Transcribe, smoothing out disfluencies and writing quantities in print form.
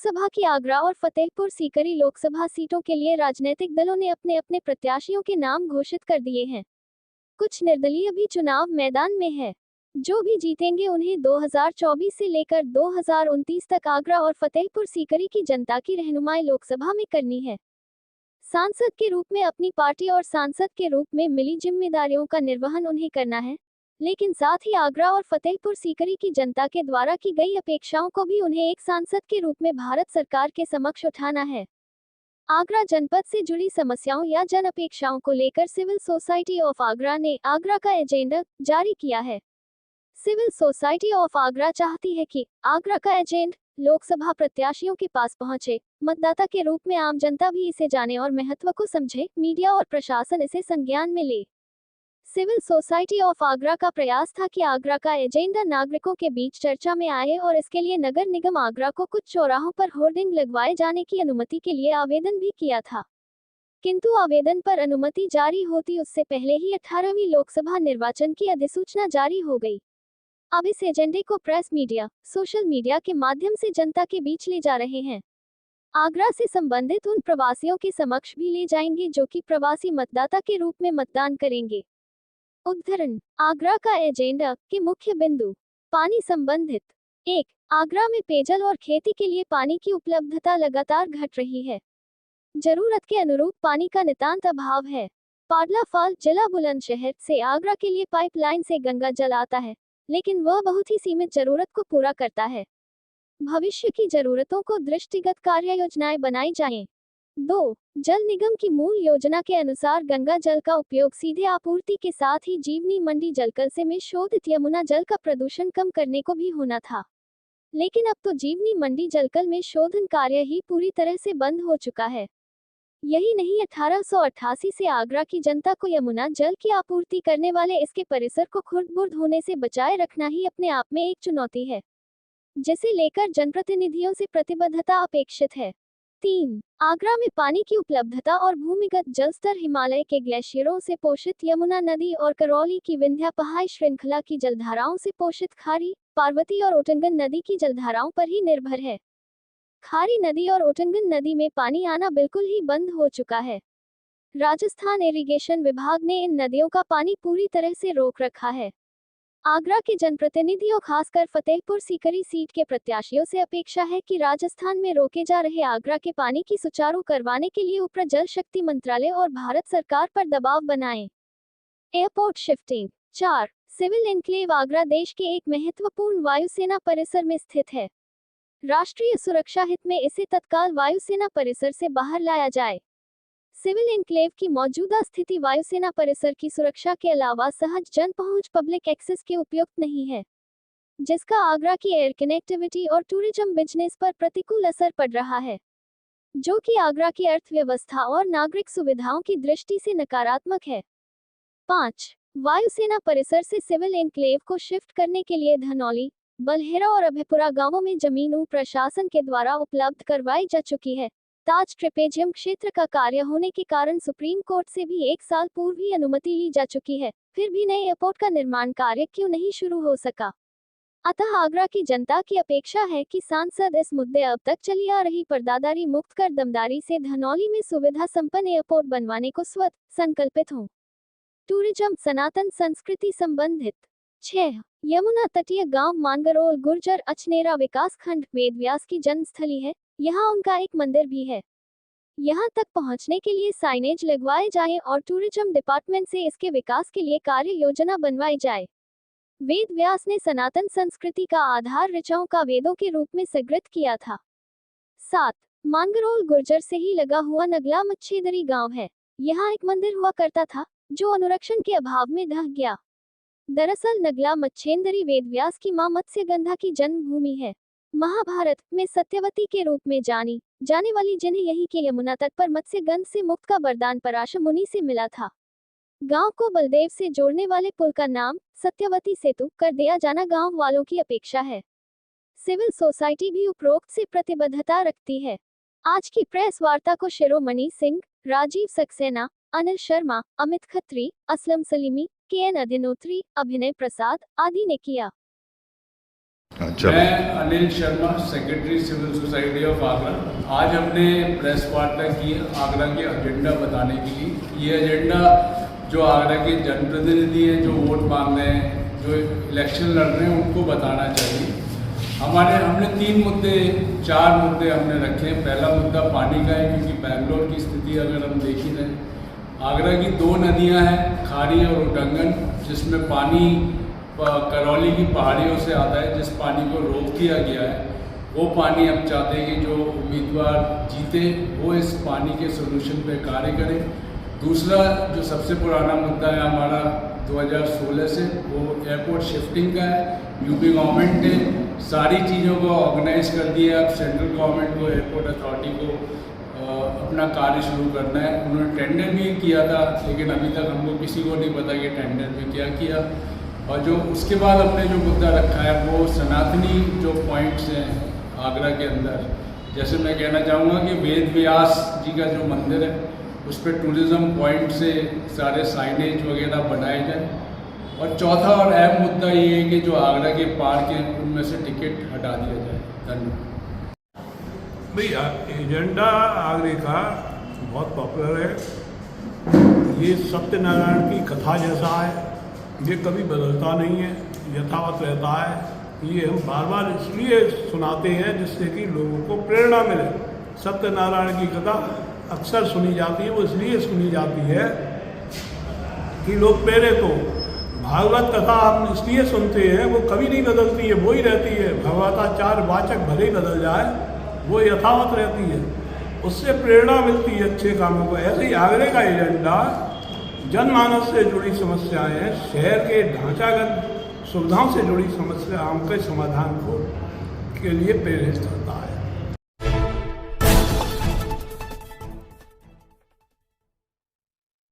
लोकसभा की आगरा और फतेहपुर सीकरी लोकसभा सीटों के लिए राजनीतिक दलों ने अपने अपने प्रत्याशियों के नाम घोषित कर दिए हैं। कुछ निर्दलीय भी चुनाव मैदान में है। जो भी जीतेंगे उन्हें 2024 से लेकर 2029 तक आगरा और फतेहपुर सीकरी की जनता की रहनुमाई लोकसभा में करनी है। सांसद के रूप में अपनी पार्टी और सांसद के रूप में मिली जिम्मेदारियों का निर्वहन उन्हें करना है, लेकिन साथ ही आगरा और फतेहपुर सीकरी की जनता के द्वारा की गई अपेक्षाओं को भी उन्हें एक सांसद के रूप में भारत सरकार के समक्ष उठाना है। आगरा जनपद से जुड़ी समस्याओं या जन अपेक्षाओं को लेकर सिविल सोसाइटी ऑफ आगरा ने आगरा का एजेंडा जारी किया है। सिविल सोसाइटी ऑफ आगरा चाहती है कि आगरा का एजेंडा लोकसभा प्रत्याशियों के पास पहुंचे, मतदाता के रूप में आम जनता भी इसे जाने और महत्व को समझे, मीडिया और प्रशासन इसे संज्ञान में ले। सिविल सोसाइटी ऑफ आगरा का प्रयास था कि आगरा का एजेंडा नागरिकों के बीच चर्चा में आए और इसके लिए नगर निगम आगरा को कुछ चौराहों पर होर्डिंग लगवाए जाने की अनुमति के लिए आवेदन भी किया था, किंतु आवेदन पर अनुमति जारी होती उससे पहले ही 18वीं लोकसभा निर्वाचन की अधिसूचना जारी हो गई। अब इस एजेंडे को प्रेस मीडिया, सोशल मीडिया के माध्यम से जनता के बीच ले जा रहे हैं। आगरा से संबंधित उन प्रवासियों के समक्ष भी ले जाएंगे जो कि प्रवासी मतदाता के रूप में मतदान करेंगे। उदाहरण, आगरा का एजेंडा के मुख्य बिंदु। पानी संबंधित। 1. आगरा में पेयजल और खेती के लिए पानी की उपलब्धता लगातार घट रही है। जरूरत के अनुरूप पानी का नितांत अभाव है। पाडला फाल जिला बुलंदशहर से आगरा के लिए पाइपलाइन से गंगा जल आता है, लेकिन वह बहुत ही सीमित जरूरत को पूरा करता है। भविष्य की जरूरतों को दृष्टिगत कार्य योजनाएं बनाई जाएं। 2. जल निगम की मूल योजना के अनुसार गंगा जल का उपयोग सीधे आपूर्ति के साथ ही जीवनी मंडी जलकल से में शोधित यमुना जल का प्रदूषण कम करने को भी होना था, लेकिन अब तो जीवनी मंडी जलकल में शोधन कार्य ही पूरी तरह से बंद हो चुका है। यही नहीं, 1888 से आगरा की जनता को यमुना जल की आपूर्ति करने वाले इसके परिसर को खुर्द-बुर्द होने से बचाए रखना ही अपने आप में एक चुनौती है, जिसे लेकर जनप्रतिनिधियों से प्रतिबद्धता अपेक्षित है। 3. आगरा में पानी की उपलब्धता और भूमिगत जल स्तर हिमालय के ग्लेशियरों से पोषित यमुना नदी और करौली की विंध्या पहाड़ी श्रृंखला की जलधाराओं से पोषित खारी, पार्वती और ओटंगन नदी की जलधाराओं पर ही निर्भर है। खारी नदी और ओटंगन नदी में पानी आना बिल्कुल ही बंद हो चुका है। राजस्थान इरिगेशन विभाग ने इन नदियों का पानी पूरी तरह से रोक रखा है। आगरा के जनप्रतिनिधियों, खासकर फतेहपुर सीकरी सीट के प्रत्याशियों से अपेक्षा है कि राजस्थान में रोके जा रहे आगरा के पानी की सुचारू करवाने के लिए ऊपर जल शक्ति मंत्रालय और भारत सरकार पर दबाव बनाएं। Airport shifting. 4. Civil enclave Agra देश के एक महत्वपूर्ण वायुसेना परिसर में स्थित है। राष्ट्रीय सुरक्षा हित में इसे तत्काल वायुसेना परिसर से बाहर लाया जाए। सिविल एन्क्लेव की मौजूदा स्थिति वायुसेना परिसर की सुरक्षा के अलावा सहज जन पहुंच पब्लिक एक्सेस के उपयुक्त नहीं है, जिसका आगरा की एयर कनेक्टिविटी और टूरिज्म बिजनेस पर प्रतिकूल असर पड़ रहा है, जो कि आगरा की अर्थव्यवस्था और नागरिक सुविधाओं की दृष्टि से नकारात्मक है। 5. वायुसेना परिसर से सिविल एन्क्लेव को शिफ्ट करने के लिए धनौली, बलहेरा और अभयपुरा गांवों में जमीन प्रशासन के द्वारा उपलब्ध करवाई जा चुकी है। ताज ट्रेपेजियम क्षेत्र का कार्य होने के कारण सुप्रीम कोर्ट से भी 1 साल पूर्व ही अनुमति ली जा चुकी है, फिर भी नए एयरपोर्ट का निर्माण कार्य क्यों नहीं शुरू हो सका। अतः आगरा की जनता की अपेक्षा है कि सांसद इस मुद्दे अब तक चली आ रही पर्दादारी मुक्त कर दमदारी से धनौली में सुविधा संपन्न एयरपोर्ट बनवाने को स्वतः संकल्पित हों। टूरिज्म, सनातन संस्कृति संबंधित। 6. यमुना तटीय गांव मानगरोल गुर्जर अचनेरा विकास खंड वेदव्यास की जन्मस्थली है। यहाँ उनका एक मंदिर भी है। यहाँ तक पहुँचने के लिए साइनेज लगवाए जाएं और टूरिज्म डिपार्टमेंट से इसके विकास के लिए कार्य योजना बनवाई जाए। वेद व्यास ने सनातन संस्कृति का आधार ऋचाओं का वेदों के रूप में स्वीकृत किया था। 7. मानगरोल गुर्जर से ही लगा हुआ नगला मच्छेदरी गांव है। यहाँ एक मंदिर हुआ करता था, जो अनुरक्षण के अभाव में ढह गया। दरअसल नगला मच्छेंदरी वेदव्यास की मां मत्स्यगंधा की जन्मभूमि है। महाभारत में सत्यवती के रूप में जानी जाने वाली, जिन्हें यहीं के यमुना तट पर मत्स्यगंध से मुक्त का वरदान पराशर मुनि से मिला था। गांव को बलदेव से जोड़ने वाले पुल का नाम सत्यवती सेतु कर दिया जाना गांव वालों की अपेक्षा है। सिविल सोसाइटी भी उपरोक्त से प्रतिबद्धता रखती है। आज की प्रेस वार्ता को शिरोमणि सिंह, राजीव सक्सेना, अनिल शर्मा, अमित खत्री, असलम सलीमी, के एन अदिनोत्री, अभिनय प्रसाद आदि ने किया। अच्छा, मैं Anil Sharma, secretary civil society of Agra. आज हमने प्रेस वार्ता की आगरा के एजेंडा बताने के लिए। ये एजेंडा जो आगरा के जनप्रतिनिधि हैं, जो वोट मांग रहे हैं, जो इलेक्शन लड़ रहे हैं, उनको बताना चाहिए। हमने 4 मुद्दे हमने रखे हैं। पहला मुद्दा पानी का है, क्योंकि बेंगलोर की स्थिति अगर हम देख ही रहे, आगरा की 2 नदियां हैं, खारी और उटंगन, जिसमें पानी करौली की पहाड़ियों से आता है, जिस पानी को रोक दिया गया है। वो पानी अब चाहते हैं कि जो उम्मीदवार जीते वो इस पानी के सोल्यूशन पे कार्य करें। दूसरा जो सबसे पुराना मुद्दा है हमारा 2016 से, वो एयरपोर्ट शिफ्टिंग का है। यूपी गवर्नमेंट ने सारी चीज़ों को ऑर्गेनाइज कर दिया है। अब सेंट्रल गवर्नमेंट को, एयरपोर्ट अथॉरिटी को अपना कार्य शुरू करना है। उन्होंने टेंडर भी किया था, लेकिन अभी तक हमको किसी को नहीं पता कि टेंडर में क्या किया। और जो उसके बाद हमने जो मुद्दा रखा है वो सनातनी जो पॉइंट्स हैं आगरा के अंदर, जैसे मैं कहना चाहूँगा कि वेद व्यास जी का जो मंदिर है उस पर टूरिज़्म पॉइंट से सारे साइनेज वगैरह बनाए जाए। और चौथा और अहम मुद्दा ये है कि जो आगरा के पार्क हैं उनमें से टिकट हटा दिया जाए। धन्यवाद। भैया एजेंडा आगरे का बहुत पॉपुलर है। ये सत्यनारायण की कथा जैसा है, ये कभी बदलता नहीं है, यथावत रहता है। ये हम बार बार इसलिए सुनाते हैं जिससे कि लोगों को प्रेरणा मिले। सत्यनारायण की कथा अक्सर सुनी जाती है, वो इसलिए सुनी जाती है कि लोग प्रेरित हो। भागवत कथा हम इसलिए सुनते हैं, वो कभी नहीं बदलती है, वो ही रहती है। भगवताचार्य वाचक भले ही बदल जाए, वो यथावत रहती है, उससे प्रेरणा मिलती है अच्छे कामों को। ऐसे ही आगरे का एजेंडा जनमानस से जुड़ी समस्याएं, शहर के ढांचागत सुविधाओं से जुड़ी समस्याओं के समाधान के लिए प्रेरित है।